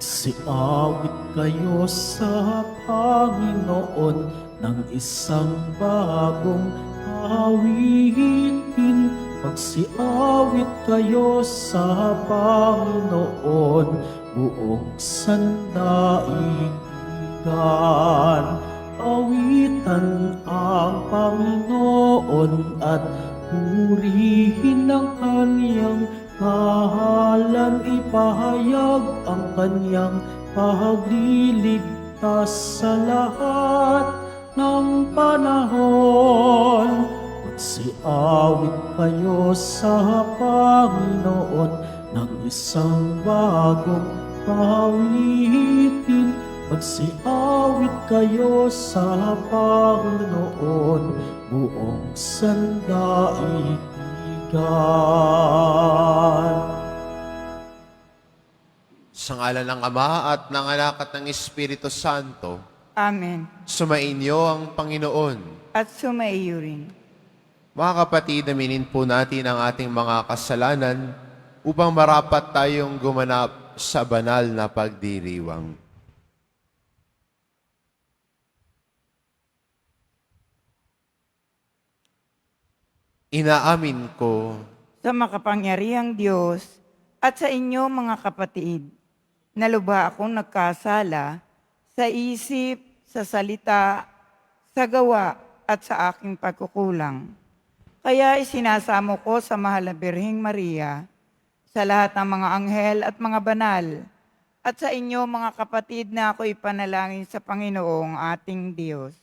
Magsiawit kayo sa Panginoon ng isang bagong awitin. Magsiawit kayo sa Panginoon, buong sandaigdigan. Awitan ang Panginoon at purihin ang kaniyang kahalan, ipahayag ang kanyang pagliligtas sa lahat ng panahon. Magsiawit kayo sa Panginoon ng isang bagong pawitin. Magsiawit kayo sa Panginoon, buong sandaigdigan. Sa ngalan ng Ama at ng Anak at ng Espiritu Santo, Amen. sumainyo ang Panginoon. At sumaiyo rin. Mga kapatid, aminin po natin ang ating mga kasalanan upang marapat tayong gumanap sa banal na pagdiriwang. Inaamin ko Sa makapangyarihang Diyos at sa inyo mga kapatid, na lubha akong nagkasala sa isip, sa salita, sa gawa at sa aking pagkukulang. Kaya isinasamo ko sa mahal na Birheng Maria, sa lahat ng mga anghel at mga banal, at sa inyo mga kapatid na ako'y panalangin sa Panginoong ating Diyos.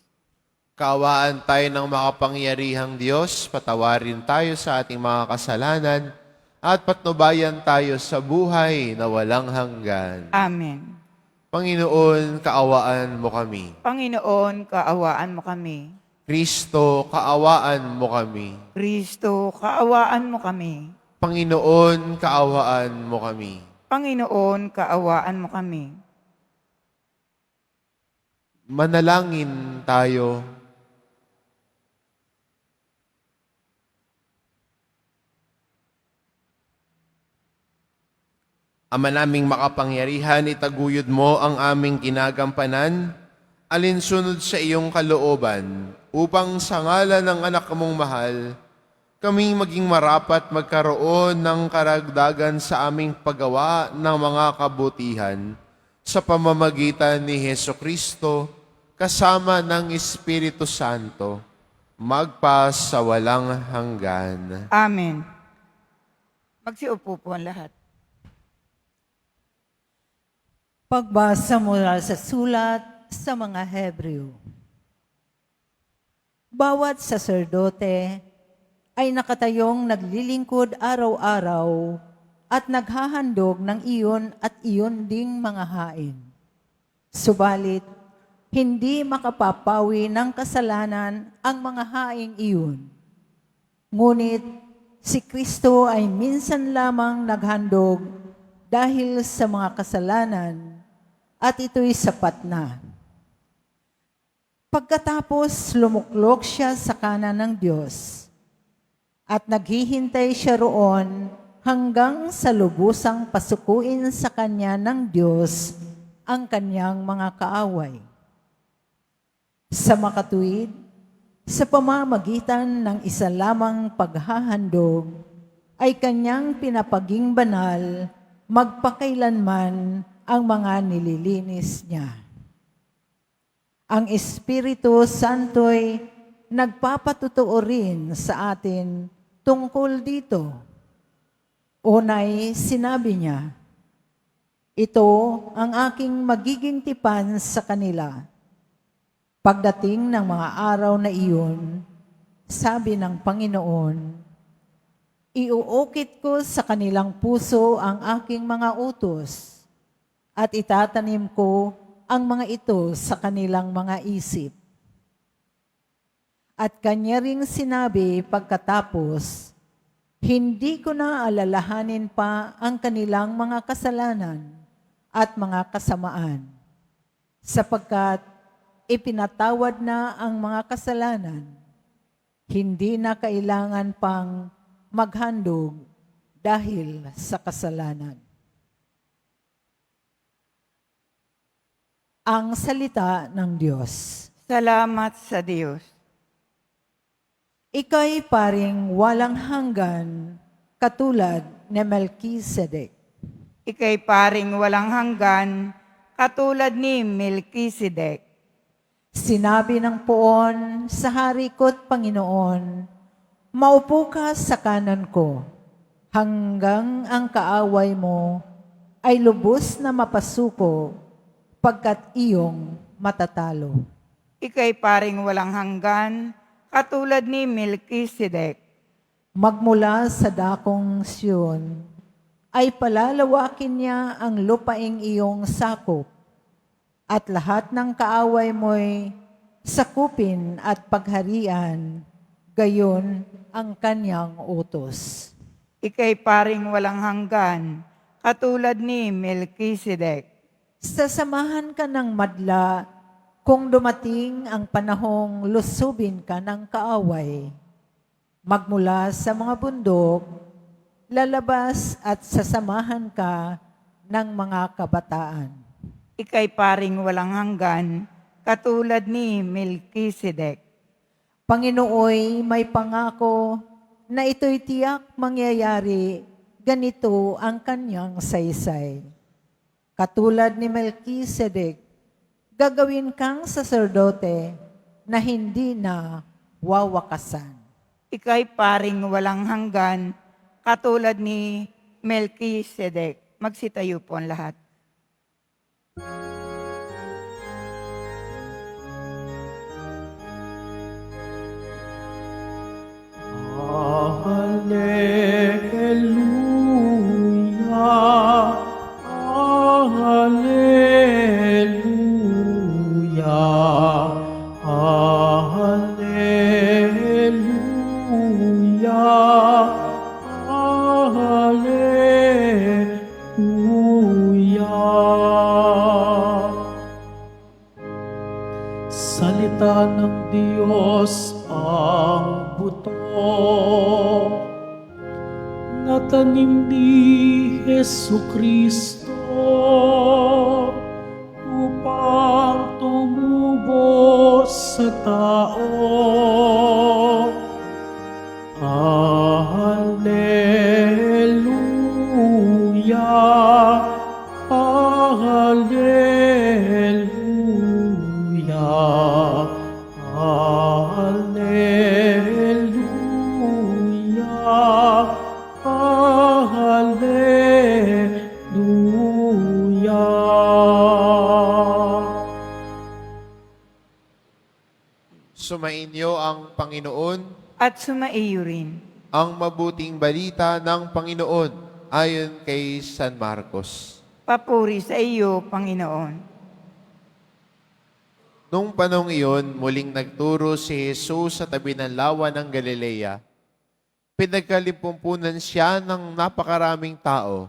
kaawaan tayo ng makapangyarihang Diyos, patawarin tayo sa ating mga kasalanan, at patnubayan tayo sa buhay na walang hanggan. Amen. Panginoon, kaawaan mo kami. Panginoon, kaawaan mo kami. Kristo, kaawaan mo kami. Kristo, kaawaan mo kami. Panginoon, kaawaan mo kami. Panginoon, kaawaan mo kami. Manalangin tayo. Ama naming makapangyarihan, itaguyod mo ang aming ginagampanan, alinsunod sa iyong kalooban, upang sa ngalan ng anak mong mahal, kaming maging marapat magkaroon ng karagdagan sa aming paggawa ng mga kabutihan sa pamamagitan ni Heso Kristo, kasama ng Espiritu Santo, magpa sa walang hanggan. Amen. Magsiupo po ang lahat. Pagbasa mula sa sulat sa mga Hebreo. Bawat saserdote ay nakatayong naglilingkod araw-araw at naghahandog ng iyon at iyon ding mga hain. Subalit, hindi makapapawi ng kasalanan ang mga haing iyon. Ngunit, si Kristo ay minsan lamang naghandog dahil sa mga kasalanan at ito'y sapat na. Pagkatapos lumuklok siya sa kanan ng Diyos at naghihintay siya roon hanggang sa lubusang pasukuin sa kanya ng Diyos ang kanyang mga kaaway. Sa makatuwid, sa pamamagitan ng isa lamang paghahandog, ay kanyang pinapaging banal magpakailanman ang mga nililinis niya. Ang Espiritu Santo'y nagpapatutuo rin sa atin tungkol dito. Unay, sinabi niya, ito ang aking magiging tipan sa kanila. Pagdating ng mga araw na iyon, sabi ng Panginoon, iuukit ko sa kanilang puso ang aking mga utos at itatanim ko ang mga ito sa kanilang mga isip. At kanya ring sinabi pagkatapos, hindi ko na alalahanin pa ang kanilang mga kasalanan at mga kasamaan, sapagkat ipinatawad na ang mga kasalanan, hindi na kailangan pang maghandog dahil sa kasalanan. Ang salita ng Diyos. Salamat sa Diyos. Ika'y paring walang hanggan, katulad ni Melchizedek. Ika'y paring walang hanggan, katulad ni Melchizedek. Sinabi ng poon sa hari ko't Panginoon, maupo ka sa kanan ko, hanggang ang kaaway mo ay lubos na mapasuko, pagkat iyong matatalo. Ika'y paring walang hanggan, katulad ni Melchizedek. Magmula sa dakong Siyon, ay palalawakin niya ang lupaing iyong sakop, at lahat ng kaaway mo'y sakupin at pagharian, gayon ang kanyang utos. Ika'y paring walang hanggan, katulad ni Melchizedek. Sasamahan ka ng madla kung dumating ang panahong lusubin ka ng kaaway. Magmula sa mga bundok, lalabas at sasamahan ka ng mga kabataan. Ika'y paring walang hanggan, katulad ni Melchizedek. Panginooy may pangako na ito'y tiyak mangyayari, ganito ang kanyang saysay. Katulad ni Melchizedek, gagawin kang saserdote na hindi na wawakasan. Ika'y paring walang hanggan, katulad ni Melchizedek. Magsitayo po ang lahat. Alleluia, Alleluia, Alleluia, Alleluia. Salita ng Diyos ang buto na tanim ni Jesucristo upang tumubo sa tao. Alleluia, Alleluia, Alleluia, Alleluia. Sumainyo ang Panginoon, At sumaiyo rin. ang mabuting balita ng Panginoon ayon kay San Marcos. Papuri sa iyo, Panginoon. Nung panong iyon, muling nagturo si Jesus sa tabi ng lawa ng Galilea. Pinagkalimpumpunan siya ng napakaraming tao,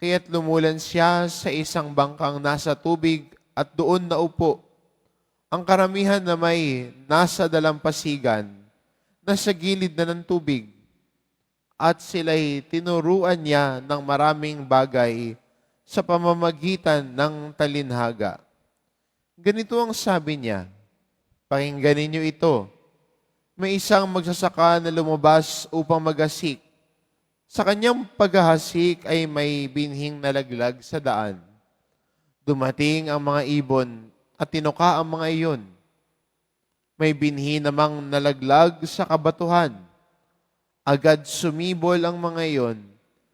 kaya't lumulan siya sa isang bangkang nasa tubig at doon naupo. Ang karamihan na may nasa dalampasigan, nasa gilid na ng tubig, at sila'y tinuruan niya ng maraming bagay sa pamamagitan ng talinhaga. Ganito ang sabi niya, pakinggan ninyo ito. May isang magsasaka na lumabas upang maghasik. Sa kanyang paghahasik ay may binhing nalaglag sa daan. Dumating ang mga ibon at tinuka ang mga iyon. May binhi namang nalaglag sa kabatuhan. Agad sumibol ang mga iyon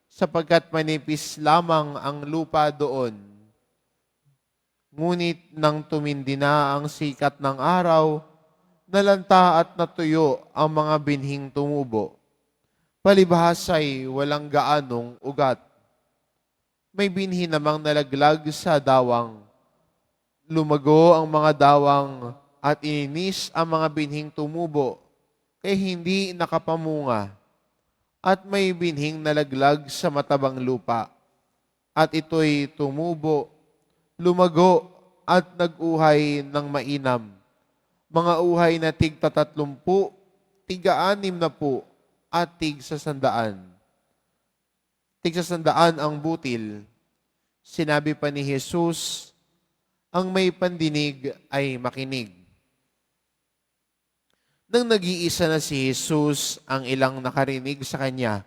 sapagkat manipis lamang ang lupa doon. Ngunit nang tumindi na ang sikat ng araw, nalanta at natuyo ang mga binhing tumubo. Palibhas ay walang gaanong ugat. May binhi namang nalaglag sa dawang. Lumago ang mga dawang at ininis ang mga binhing tumubo, kaya hindi nakapamunga. At may binhing nalaglag sa matabang lupa, at ito'y tumubo, lumago at nag-uhay ng mainam. Mga uhay na tig-30, tig-60, at tig-100. Tig-100 ang butil. Sinabi pa ni Jesus, Ang may pandinig ay makinig. Nang nag-iisa na si Jesus, ang ilang nakarinig sa kanya,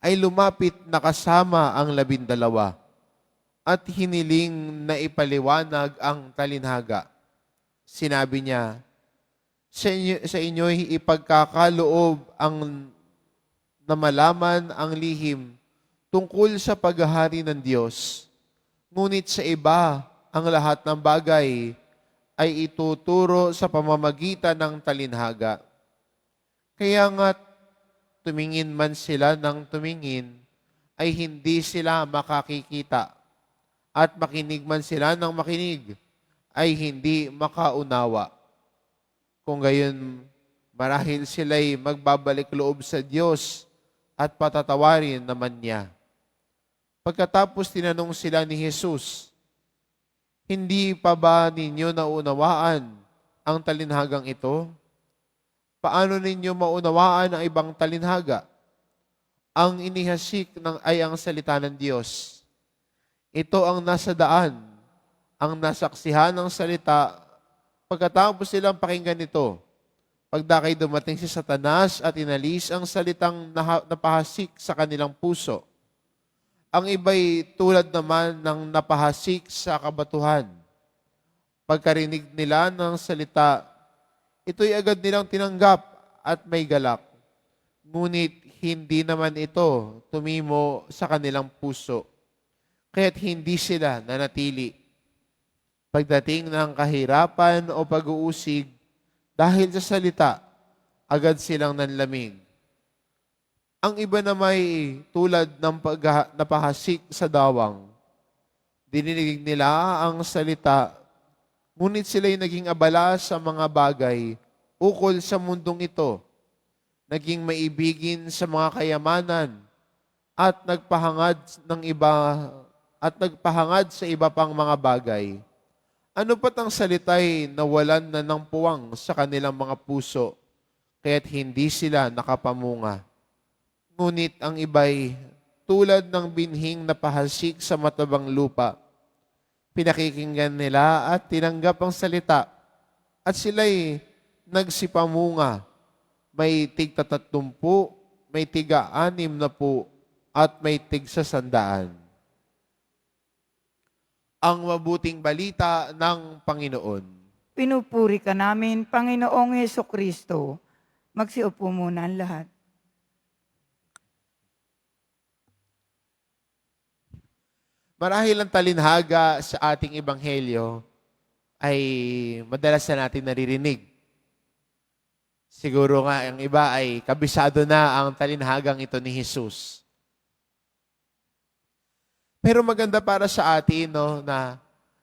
ay lumapit na kasama ang 12 at hiniling na ipaliwanag ang talinhaga. Sinabi niya, sa inyo'y ipagkakaloob ang na malaman ang lihim tungkol sa paghahari ng Diyos. Ngunit sa iba, ang lahat ng bagay ay ituturo sa pamamagitan ng talinhaga. Kaya nga tumingin man sila ng tumingin, ay hindi sila makakikita. At makinig man sila ng makinig, ay hindi makaunawa. Kung gayon, marahil sila'y magbabalik loob sa Diyos at patatawarin naman niya. Pagkatapos tinanong sila ni Jesus, hindi pa ba ninyo naunawaan ang talinhagang ito? Paano ninyo maunawaan ang ibang talinhaga? Ang inihasik ay ang salita ng Diyos. Ito ang nasa daan, ang nasaksihan ng salita. Pagkatapos silang pakinggan ito, pagdakay dumating si Satanas at inalis ang salitang napahasik sa kanilang puso. Ang iba'y tulad naman ng napahasik sa kabatuhan. Pagkarinig nila ng salita, ito'y agad nilang tinanggap at may galak. Ngunit hindi naman ito tumimo sa kanilang puso, kaya't hindi sila nanatili. Pagdating ng kahirapan o pag-uusig, dahil sa salita, agad silang nanlamig. Ang iba na may tulad ng napahasik sa dawang. Dininig nila ang salita, ngunit sila'y naging abala sa mga bagay ukol sa mundong ito, naging maibigin sa mga kayamanan at nagpahangad sa iba pang mga bagay. Ano pat ang salita'y nawalan na ng puwang sa kanilang mga puso, kaya't hindi sila nakapamunga. Ngunit ang iba'y tulad ng binhing napahasik sa matabang lupa. Pinakikinggan nila at tinanggap ang salita at sila'y nagsipamunga. May tig-30, may tig-60 at may tig-100. Ang mabuting balita ng Panginoon. Pinupuri ka namin, Panginoong Hesukristo. Magsiupo muna ang lahat. Marahil ang talinhaga sa ating ebanghelyo ay madalas na natin naririnig. Siguro nga ang iba ay kabisado na ang talinhagang ito ni Jesus. Pero maganda para sa atin na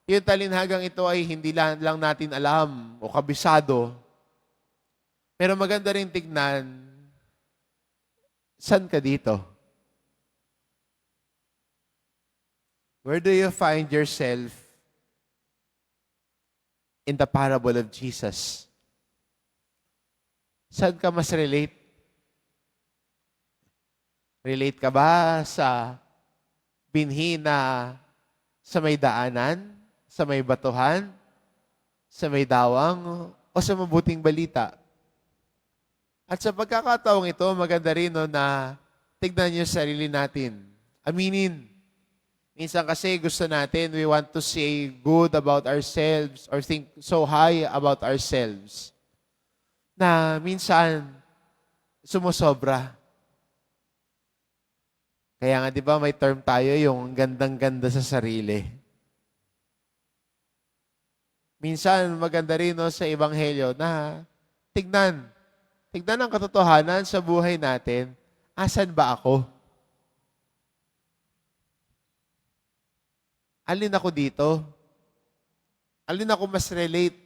yung talinhagang ito ay hindi lang natin alam o kabisado. Pero maganda rin tignan, saan ka dito? Where do you find yourself in the parable of Jesus? Saan ka mas relate? Relate ka ba sa binhi na sa may daanan, sa may batuhan, sa may dawang, o sa mabuting balita? At sa pagkakataong ito, maganda rin na tignan niyo sarili natin. Aminin. Minsan kasi gusto natin, we want to say good about ourselves or think so high about ourselves na minsan sumusobra. Kaya nga, di ba, may term tayo yung gandang-ganda sa sarili. Minsan, maganda rin sa Ebanghelyo na tignan ang katotohanan sa buhay natin. Asan ba ako? Alin ako dito? Alin ako mas relate?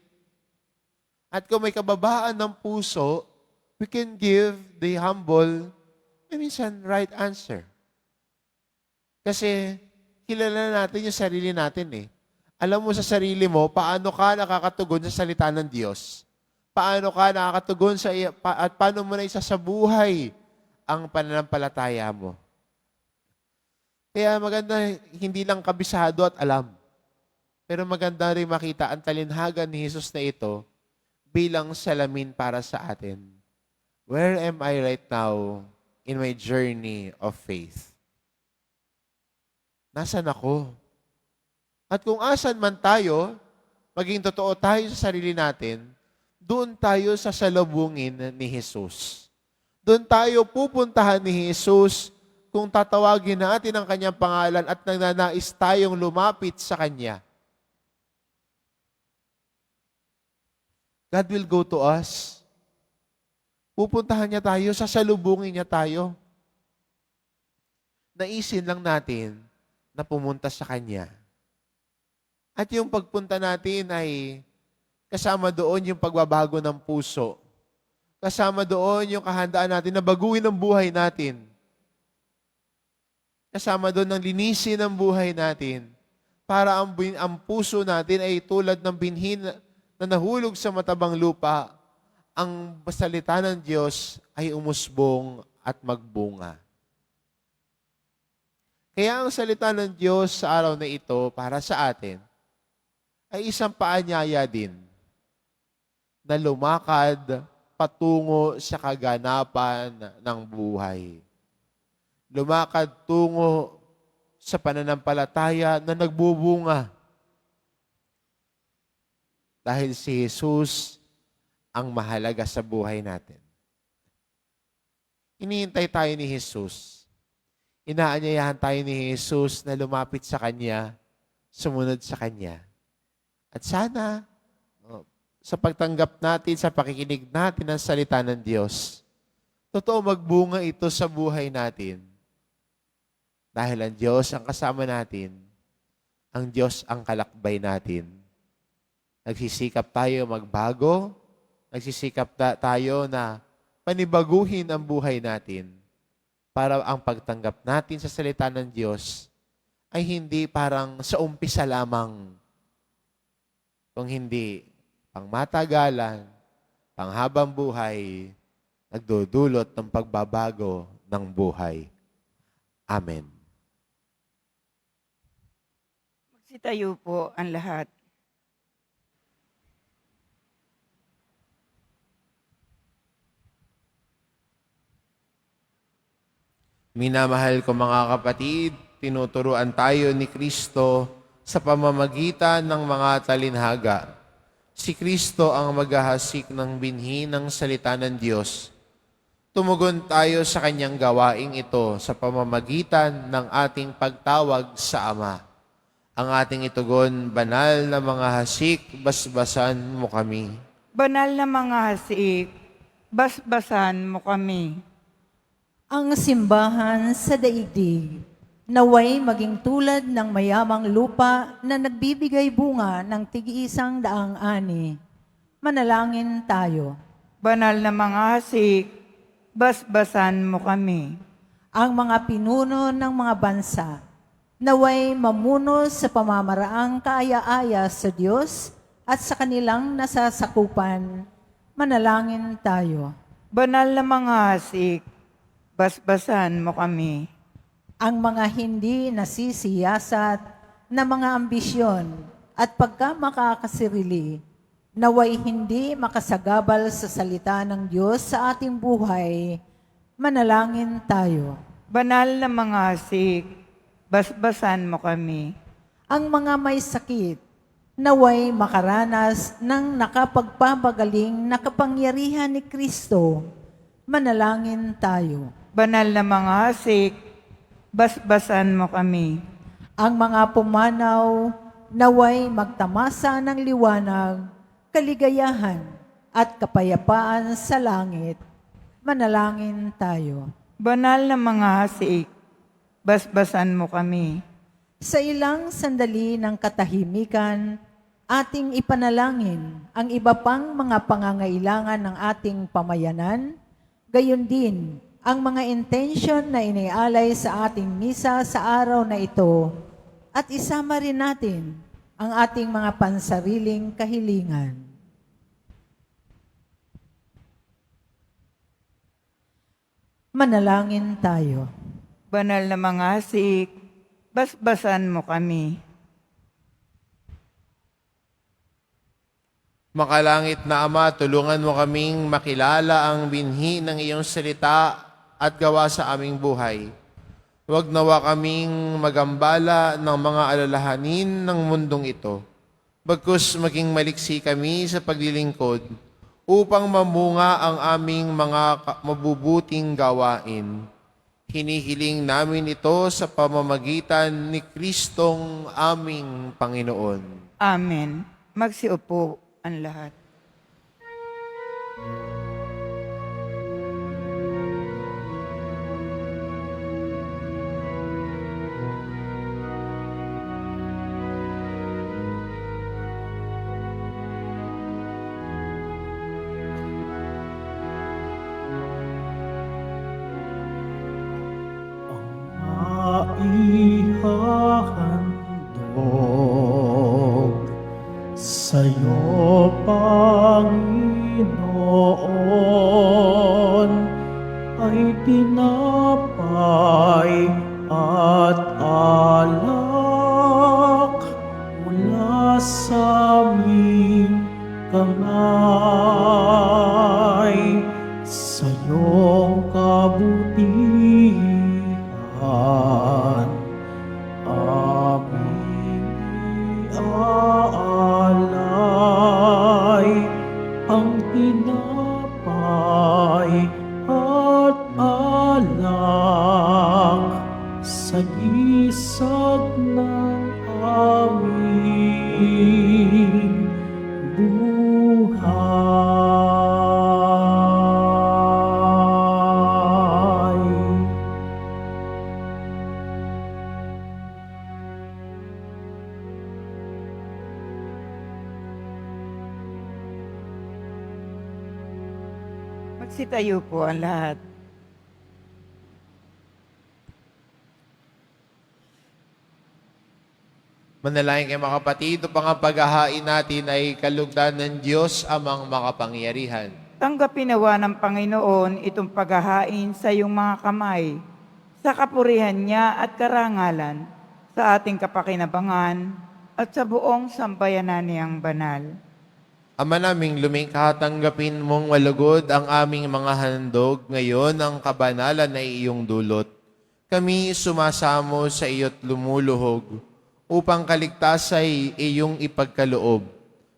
At kung may kababaan ng puso, we can give the humble, minsan, right answer. Kasi kilala natin yung sarili natin . Alam mo sa sarili mo, paano ka nakakatugon sa salita ng Diyos? Paano ka nakakatugon at paano mo na isa sa buhay ang pananampalataya mo? Kaya maganda, hindi lang kabisado at alam. Pero maganda rin makita ang talinhaga ni Jesus na ito bilang salamin para sa atin. Where am I right now in my journey of faith? Nasaan ako? At kung asan man tayo, maging totoo tayo sa sarili natin, doon tayo sasalubungin ni Jesus. Doon tayo pupuntahan ni Jesus kung tatawagin natin ang kanyang pangalan at nagnanais tayong lumapit sa kanya. God will go to us. Pupuntahan niya tayo, sasalubungin niya tayo. Naisin lang natin na pumunta sa kanya. At yung pagpunta natin ay kasama doon yung pagbabago ng puso. Kasama doon yung kahandaan natin na baguhin ang buhay natin. Kasama doon ang linisin ang buhay natin para ang puso natin ay tulad ng binhi na nahulog sa matabang lupa, ang salita ng Diyos ay umusbong at magbunga. Kaya ang salita ng Diyos sa araw na ito para sa atin ay isang paanyaya din na lumakad patungo sa kaganapan ng buhay. Lumakad tungo sa pananampalataya na nagbubunga. Dahil si Jesus ang mahalaga sa buhay natin. Hinihintay tayo ni Jesus. Inaanyayahan tayo ni Jesus na lumapit sa Kanya, sumunod sa Kanya. At sana, sa pagtanggap natin, sa pakikinig natin ng salita ng Diyos, totoo magbunga ito sa buhay natin. Dahil ang Diyos ang kasama natin, ang Diyos ang kalakbay natin. Nagsisikap tayo magbago, nagsisikap tayo na panibaguhin ang buhay natin para ang pagtanggap natin sa salita ng Diyos ay hindi parang sa umpisa lamang, kung hindi pang matagalan, panghabang buhay, nagdudulot ng pagbabago ng buhay. Amen. Magsitayo po ang lahat. Minamahal ko mga kapatid, tinuturuan tayo ni Kristo sa pamamagitan ng mga talinhaga. Si Kristo ang maghahasik ng binhi ng salita ng Diyos. Tumugon tayo sa kanyang gawaing ito sa pamamagitan ng ating pagtawag sa Ama. Ang ating itugon, banal na mga hasik, basbasan mo kami. Banal na mga hasik, basbasan mo kami. Ang simbahan sa daigdig, naway maging tulad ng mayamang lupa na nagbibigay bunga ng tig-isang daang ani. Manalangin tayo. Banal na mga hasik, basbasan mo kami. Ang mga pinuno ng mga bansa, naway mamuno sa pamamaraang kaaya-aya sa Diyos at sa kanilang nasasakupan. Manalangin tayo. Banal na mga hasik, basbasan mo kami. Ang mga hindi nasisiyasat na mga ambisyon at pagkamakakasirili, naway hindi makasagabal sa salita ng Diyos sa ating buhay. Manalangin tayo. Banal na mga hasik, basbasan mo kami. Ang mga may sakit, naway makaranas ng nakapagpapagaling na kapangyarihan ni Kristo. Manalangin tayo. Banal na mga hasik, basbasan mo kami. Ang mga pumanaw, naway magtamasa ng liwanag, kaligayahan at kapayapaan sa langit. Manalangin tayo. Banal na mga hasik, basbasan mo kami. Sa ilang sandali ng katahimikan, ating ipanalangin ang iba pang mga pangangailangan ng ating pamayanan, gayon din ang mga intensyon na inialay sa ating misa sa araw na ito at isama rin natin ang ating mga pansariling kahilingan. Manalangin tayo. Banal na mga hasik, basbasan mo kami. Makalangit na Ama, tulungan mo kaming makilala ang binhi ng iyong salita at gawa sa aming buhay. Huwag nawa kaming magambala ng mga alalahanin ng mundong ito. Bagkus maging maliksi kami sa paglilingkod upang mamunga ang aming mga mabubuting gawain. Hinihiling namin ito sa pamamagitan ni Kristong aming Panginoon. Amen. Magsiupo ang lahat. Maihahandog sa'yo, Panginoon, ay tinapay at alak mula sa aming kamay. Sa iyong kabutihan, aming iaalay ang tinapay at alak sa isag ng aming buhay. Magsitayo po ang lahat. Manalangin kayo mga kapatid, upang ang paghahain natin ay kalugdan ng Diyos amang makapangyarihan. Tanggapin nawa ng Panginoon itong paghahain sa iyong mga kamay, sa kapurihan niya at karangalan, sa ating kapakinabangan at sa buong sambayanan niyang banal. Ama naming lumikha, tanggapin mong walugod ang aming mga handog ngayon ang kabanalan na iyong dulot. Kami sumasamo sa iyo't lumuluhog upang kaligtas ay iyong ipagkaloob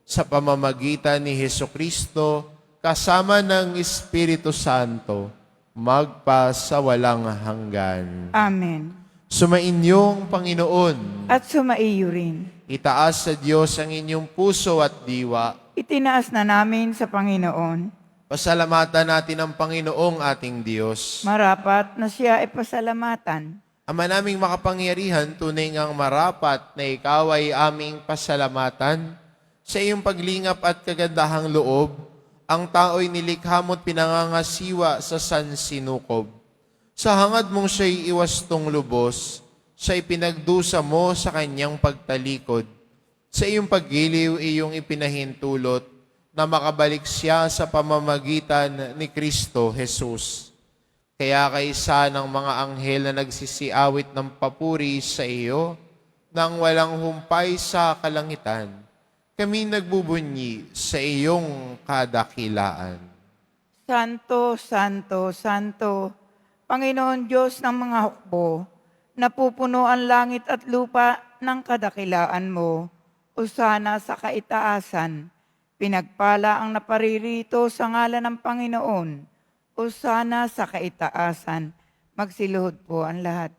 sa pamamagitan ni Hesukristo kasama ng Espiritu Santo magpa sa walang hanggan. Amen. Sumainyong Panginoon, At sumaiyo rin. itaas sa Diyos ang inyong puso at diwa. Itinaas na namin sa Panginoon. Pasalamatan natin ang Panginoong ating Diyos. Marapat na siya ay pasalamatan. Ama naming makapangyarihan, tunay ngang marapat na ikaw ay aming pasalamatan. Sa iyong paglingap at kagandahang loob, ang tao'y nilikha mo't pinangangasiwa sa sansinukob. Sa hangad mong siya'y iwastong lubos, siya'y pinagdusa mo sa kanyang pagtalikod. Sa iyong paggiliw, iyong ipinahintulot na makabalik siya sa pamamagitan ni Kristo Jesus. Kaya kaisa ng mga anghel na nagsisiawit ng papuri sa iyo, nang walang humpay sa kalangitan, kami nagbubunyi sa iyong kadakilaan. Santo, Santo, Santo, Panginoon Diyos ng mga hukbo, napupuno ang langit at lupa ng kadakilaan mo. Usana sa kaitaasan, pinagpala ang naparirito sa ngalan ng Panginoon. Usana sa kaitaasan, magsiluhod po ang lahat.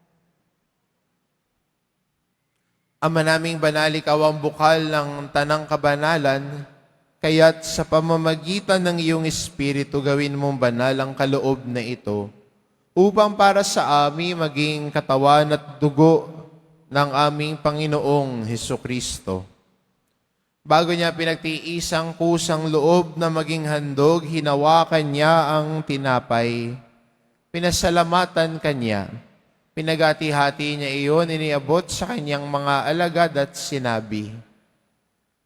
Ama naming banal, ikaw ang bukal ng tanang kabanalan, kaya't sa pamamagitan ng iyong Espiritu gawin mong banal ang kaloob na ito, upang para sa amin maging katawan at dugo ng aming Panginoong Hesukristo. Bago niya pinagtiisang kusang loob na maging handog, hinawakan niya ang tinapay. Pinasalamatan kanya. Pinagati-hati niya iyon, iniabot sa kanyang mga alagad at sinabi,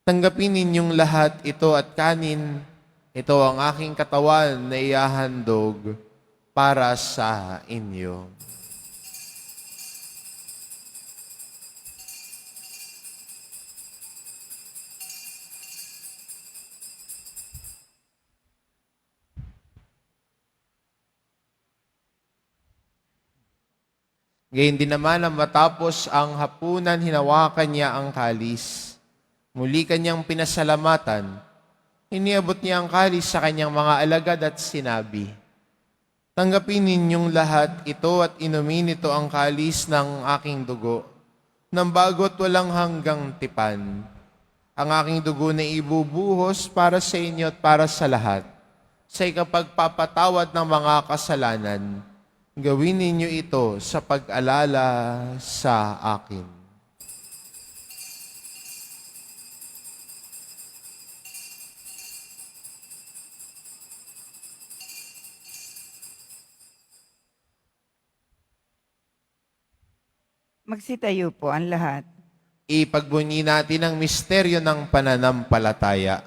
"Tanggapin ninyong lahat ito at kanin. Ito ang aking katawan na ihahandog para sa inyo." Gayun din naman ang matapos ang hapunan, hinawakan niya ang kalis. Muli kanyang pinasalamatan. Iniabot niya ang kalis sa kanyang mga alagad at sinabi, "Tanggapin ninyong lahat ito at inumin ito ang kalis ng aking dugo, ng bago't walang hanggang tipan. Ang aking dugo na ibubuhos para sa inyo at para sa lahat, sa ikapagpapatawad ng mga kasalanan. Gawin ninyo ito sa pag-alala sa akin." Magsitayo po ang lahat. Ipagbunyi natin ang misteryo ng pananampalataya.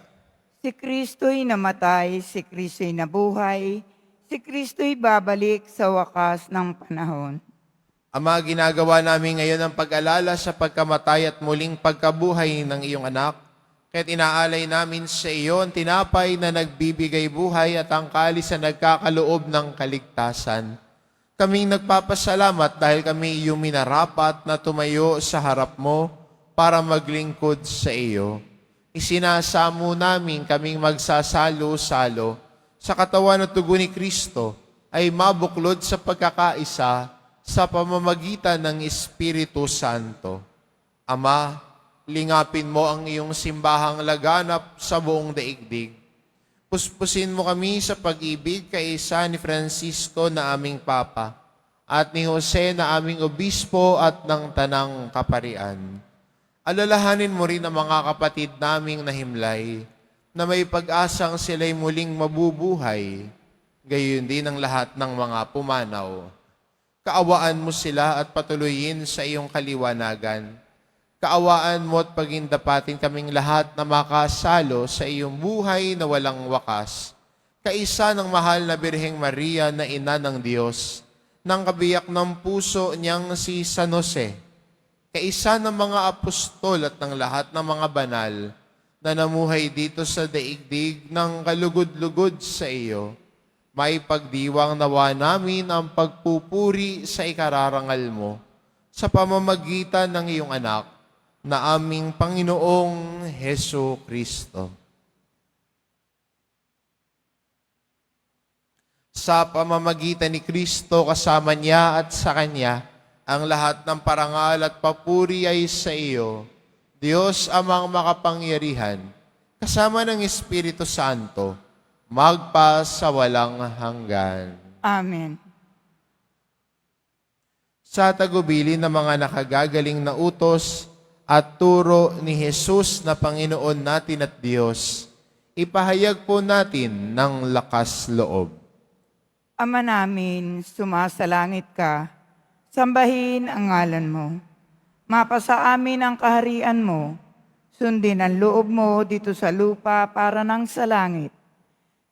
Si Kristo'y namatay, si Kristo'y nabuhay, si Kristo'y babalik sa wakas ng panahon. Ama, ginagawa namin ngayon ang pag-alala sa pagkamatay at muling pagkabuhay ng iyong anak. Kaya't inaalay namin sa iyo ang tinapay na nagbibigay buhay at ang kalis na nagkakaloob ng kaligtasan. Kaming nagpapasalamat dahil kami iyong minarapat na tumayo sa harap mo para maglingkod sa iyo. Isinasamo namin kaming magsasalo-salo sa katawan at dugo ni Kristo ay mabuklod sa pagkakaisa sa pamamagitan ng Espiritu Santo. Ama, lingapin mo ang iyong simbahang laganap sa buong daigdig. Puspusin mo kami sa pag-ibig kay ni Francisco na aming Papa at ni Jose na aming Obispo at ng Tanang Kaparian. Alalahanin mo rin ang mga kapatid naming nahimlay na may pag-asang sila'y muling mabubuhay, gayon din ang lahat ng mga pumanaw. Kaawaan mo sila at patuloyin sa iyong kaliwanagan. Kaawaan mo at pagindapatin kaming lahat na makasalo sa iyong buhay na walang wakas. Kaisa ng mahal na Birheng Maria na ina ng Diyos, ng kabiyak ng puso niyang si San Jose, kaisa ng mga apostol at ng lahat ng mga banal na namuhay dito sa daigdig ng kalugod-lugod sa iyo, may pagdiwang nawa namin ang pagpupuri sa ikararangal mo sa pamamagitan ng iyong anak na aming Panginoong Hesu Kristo. Sa pamamagitan ni Kristo, kasama niya at sa Kanya, ang lahat ng parangal at papuri ay sa iyo, Diyos amang makapangyarihan, kasama ng Espiritu Santo, magpa sa walang hanggan. Amen. Sa tagubilin ng mga nakagagaling na utos at turo ni Jesus na Panginoon natin at Diyos, ipahayag po natin ng lakas loob. Ama namin, sumasalangit ka, sambahin ang ngalan mo. Mapasa amin ang kaharian mo, sundin ang loob mo dito sa lupa para nang sa langit.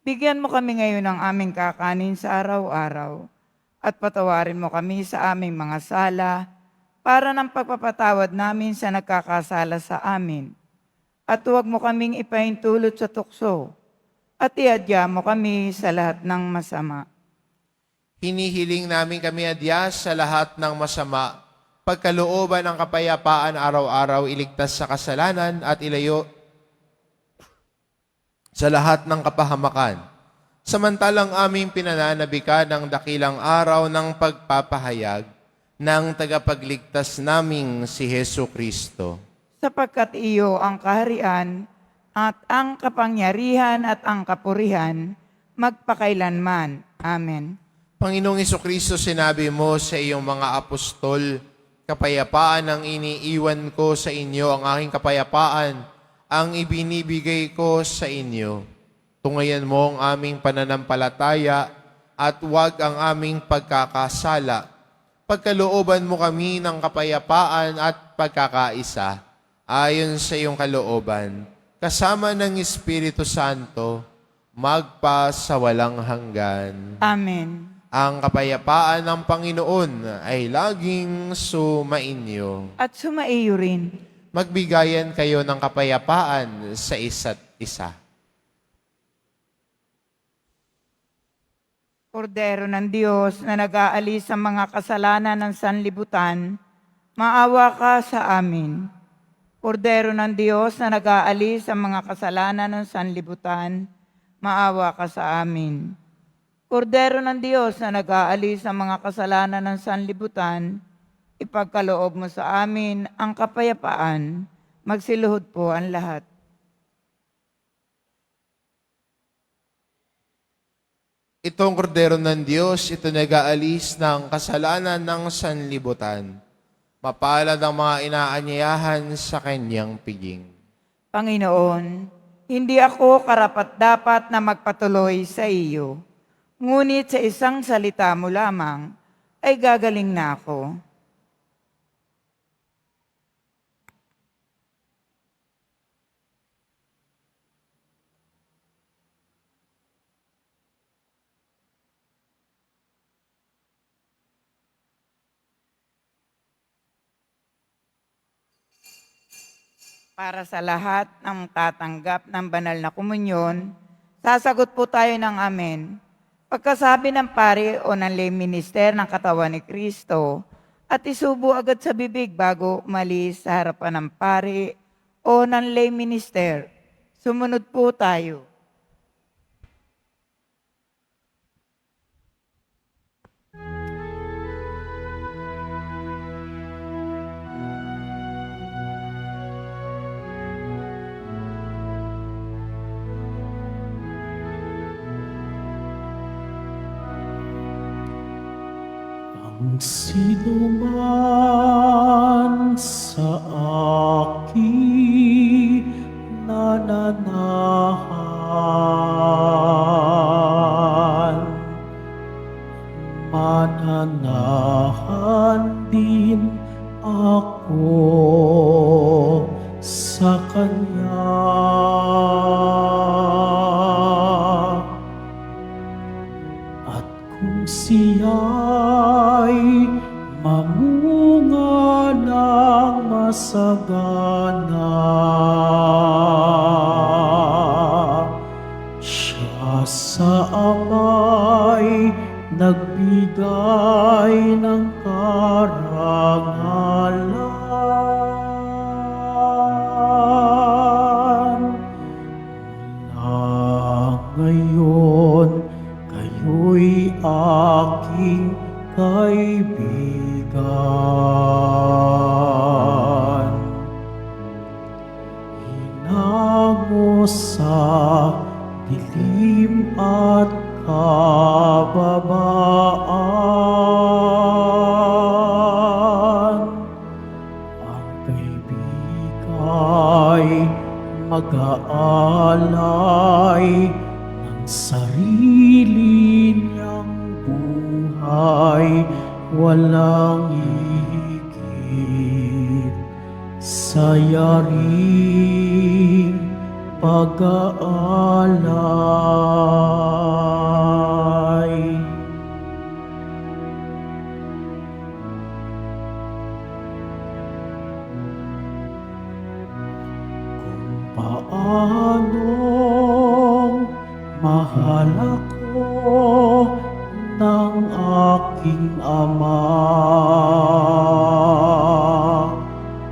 Bigyan mo kami ngayon ng aming kakanin sa araw-araw at patawarin mo kami sa aming mga sala para ng pagpapatawad namin sa nagkakasala sa amin. At huwag mo kaming ipahintulot sa tukso at iadya mo kami sa lahat ng masama. Hinihiling namin kami adya sa lahat ng masama, pagkalooban ng kapayapaan araw-araw, iligtas sa kasalanan at ilayo sa lahat ng kapahamakan. Samantalang aming pinananabikan ng dakilang araw ng pagpapahayag ng tagapagligtas naming si Hesu Kristo. Sapagkat iyo ang kaharian at ang kapangyarihan at ang kapurihan magpakailanman. Amen. Panginoong Jesucristo, sinabi mo sa iyong mga apostol, kapayapaan ang iniiwan ko sa inyo, ang aking kapayapaan ang ibinibigay ko sa inyo. Tungayan mo ang aming pananampalataya at huwag ang aming pagkakasala. Pagkalooban mo kami ng kapayapaan at pagkakaisa, ayon sa iyong kalooban, kasama ng Espiritu Santo, magpa sa walang hanggan. Amen. Ang kapayapaan ng Panginoon ay laging sumainyo. At sumaiyo rin. Magbigayan kayo ng kapayapaan sa isa't isa. Kordero ng Diyos na nag-aalis sa mga kasalanan ng sanlibutan, maawa ka sa amin. Kordero ng Diyos na nag-aalis sa mga kasalanan ng sanlibutan, maawa ka sa amin. Kordero ng Diyos na nag-aalis sa mga kasalanan ng sanlibutan, ipagkaloob mo sa amin ang kapayapaan. Magsiluhod po ang lahat. Itong kordero ng Diyos, ito nag-aalis ng kasalanan ng sanlibutan. Mapalad ang mga inaanyayahan sa kanyang piging. Panginoon, hindi ako karapat-dapat na magpatuloy sa iyo. Ngunit sa isang salita mo lamang, ay gagaling na ako. Para sa lahat ng tatanggap ng banal na komunyon, sasagot po tayo ng amen. Pagkasabi ng pari o ng lay minister ng katawan ni Kristo, at isubo agad sa bibig bago umalis sa harapan ng pari o ng lay minister. Sumunod po tayo. Ang sino man sa akin nananahan, mananahan din ako sa Kanya. At kung siya'y mamunga ng masagana, siya sa ama'y nagbigay ng karangalan. Mula ngayon, kayo'y aking kaibigan. Hinango sa dilim at kababaan, ang kaibigay mag-aalay ng sarili niyang buhay, walang higit sa yaring pag-aalay. Paanong mahal ako ng aking Ama,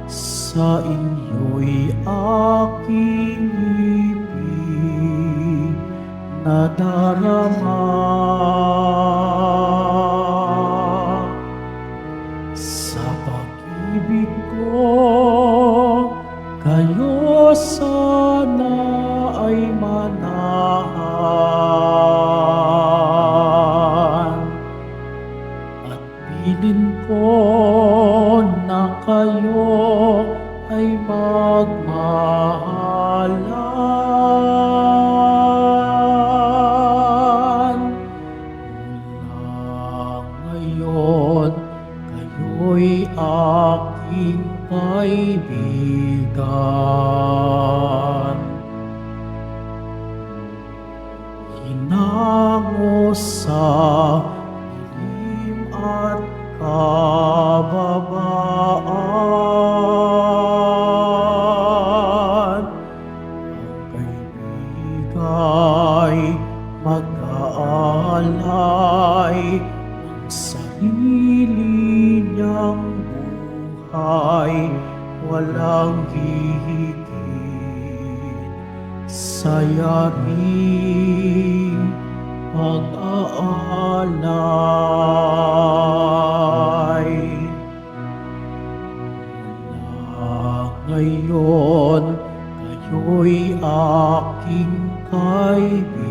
sa inyo'y aking ibig nadarama. Sa pag-ibig ko, kayo sana ay manahan, at bilin ko na kayo ay magmahalan. Mula ngayon, kayo'y aking kaibigan. Hinango sa dilim at kababaan, ang kaibigay mag-aalay walang hihigit sa yaring pag-aalay. Mula ngayon, kayo'y aking kaibigan.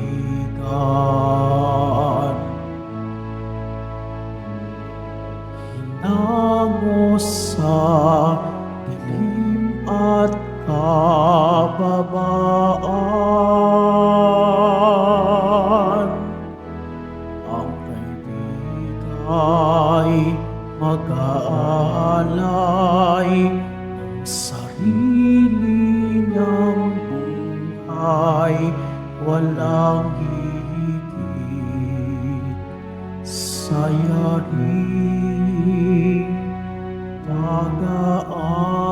Hinango sa dilim at kababaan, ang kaibigan ay mag-aalay ng sarili niyang buhay, walang hihigit sa yaring pag-aalay.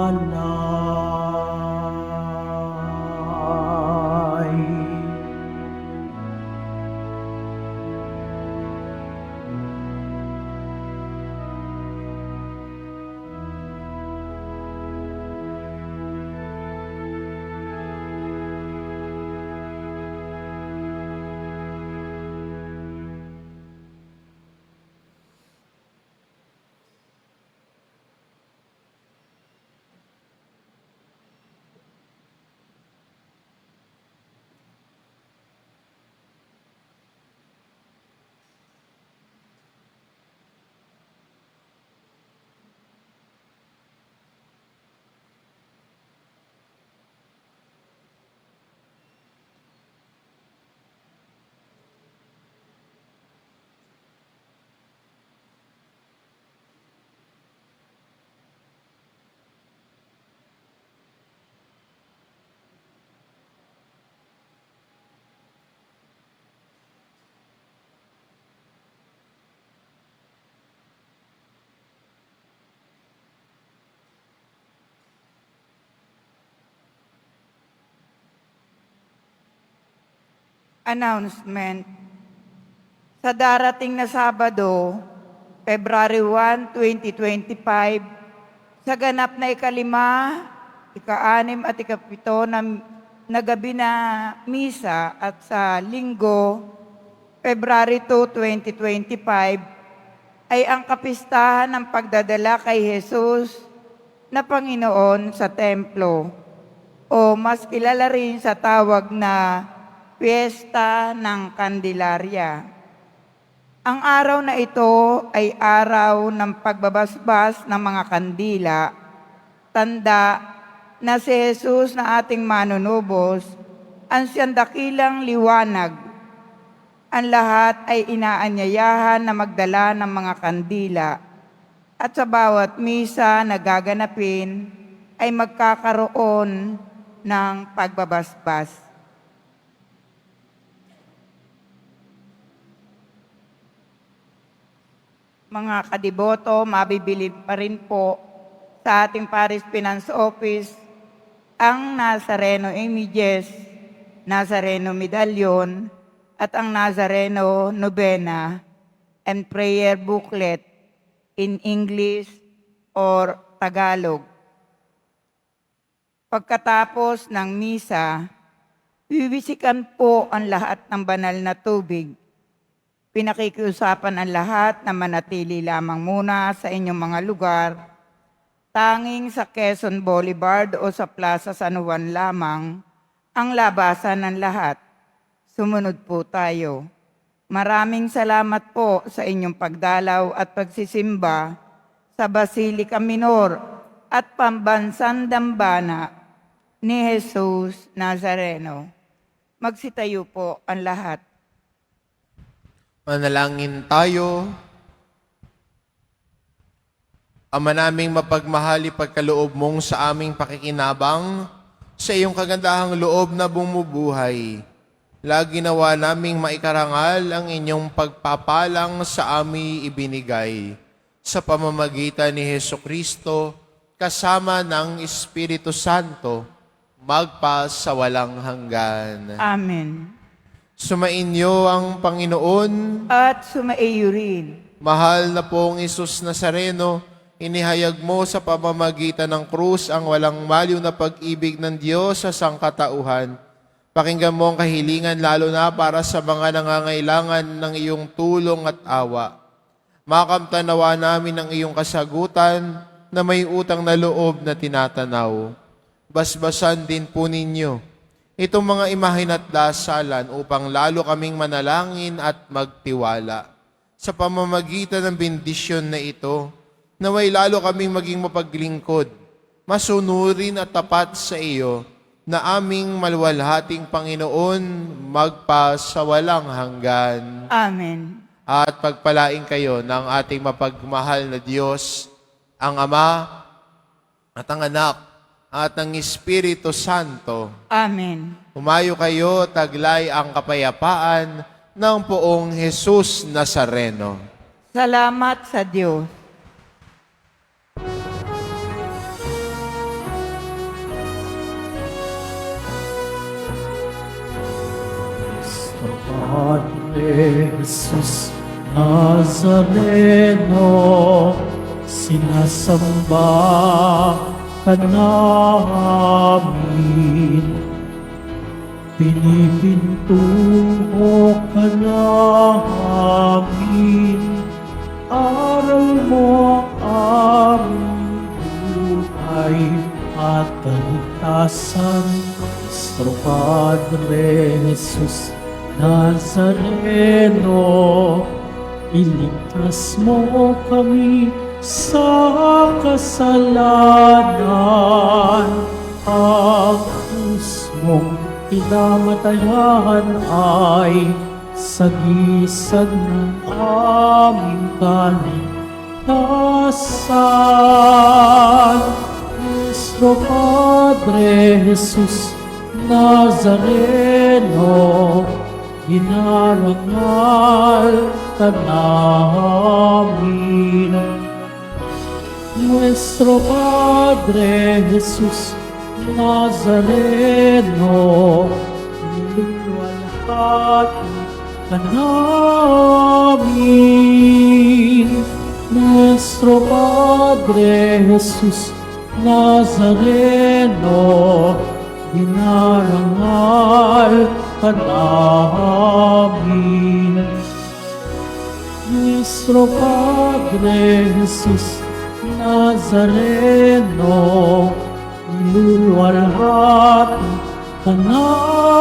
Announcement. Sa darating na Sabado, February 1, 2025, sa ganap na ikalima, ika-6 at ika-7 na gabi na misa at sa Linggo, February 2, 2025, ay ang kapistahan ng pagdadala kay Jesus na Panginoon sa templo, o mas kilala rin sa tawag na Fiesta ng Candelaria. Ang araw na ito ay araw ng pagbabasbas ng mga kandila, tanda na si Jesus na ating manunubos, ang siyang dakilang liwanag. Ang lahat ay inaanyayahan na magdala ng mga kandila, at sa bawat misa na gaganapin ay magkakaroon ng pagbabasbas. Mga kadiboto, mabibili pa rin po sa ating Parish Finance Office ang Nazareno Images, Nazareno Medallion, at ang Nazareno Novena and Prayer Booklet in English or Tagalog. Pagkatapos ng misa, wiwisikan po ang lahat ng banal na tubig. Pinakikiusapan ang lahat na manatili lamang muna sa inyong mga lugar. Tanging sa Quezon Boulevard o sa Plaza San Juan lamang ang labasan ng lahat. Sumunod po tayo. Maraming salamat po sa inyong pagdalaw at pagsisimba sa Basilica Minor at Pambansang Dambana ni Jesus Nazareno. Magsitayo po ang lahat. Manalangin tayo. Ama naming mapagmahal, ipagkaloob mong sa aming pakikinabang, sa iyong kagandahang loob na bumubuhay. Lagi nawa naming maikarangal ang inyong pagpapalang sa aming ibinigay. Sa pamamagitan ni Hesukristo, kasama ng Espiritu Santo, magpa sa walang hanggan. Amen. Sumainyo ang Panginoon. At sumaiyo rin. Mahal na pong Isus Nazareno, Inihayag mo sa pamamagitan ng krus ang walang maliw na pag-ibig ng Diyos sa sangkatauhan. Pakinggan mo ang kahilingan lalo na para sa mga nangangailangan ng iyong tulong at awa. Makamtanawa namin ang iyong kasagutan na may utang na loob na tinatanaw. Basbasan din po ninyo itong mga imahin at dasalan upang lalo kaming manalangin at magtiwala. Sa pamamagitan ng bendisyon na ito, naway lalo kaming maging mapaglingkod, masunurin at tapat sa iyo, na aming maluwalhating Panginoon magpasawalang hanggan. Amen. At pagpalain kayo ng ating mapagmahal na Diyos, ang Ama at ang Anak at ang Espiritu Santo. Amen. Humayo kayo, taglay ang kapayapaan ng poong Jesus Nazareno. Salamat sa Diyos. Nuestro Padre Jesus Nazareno, sinasamba ka namin. Pinipintuho ka namin, aral mo ang buhay at kaligtasan. Nuestro Padre Jesus Nazareno, iligtas mo kami sa kasalanan. Ang krus mong pinamatayan ay sagisag ng aming kaligtasan. Nuestro Padre Jesus Nazareno, inarangal ka namin. Nuestro Padre Jesus Nazareno, niluwalhati ka namin. Nuestro Padre Jesus Nazareno, inarangal ka namin. Nuestro Padre Jesus Nazareno, niluluwalhati ka namin.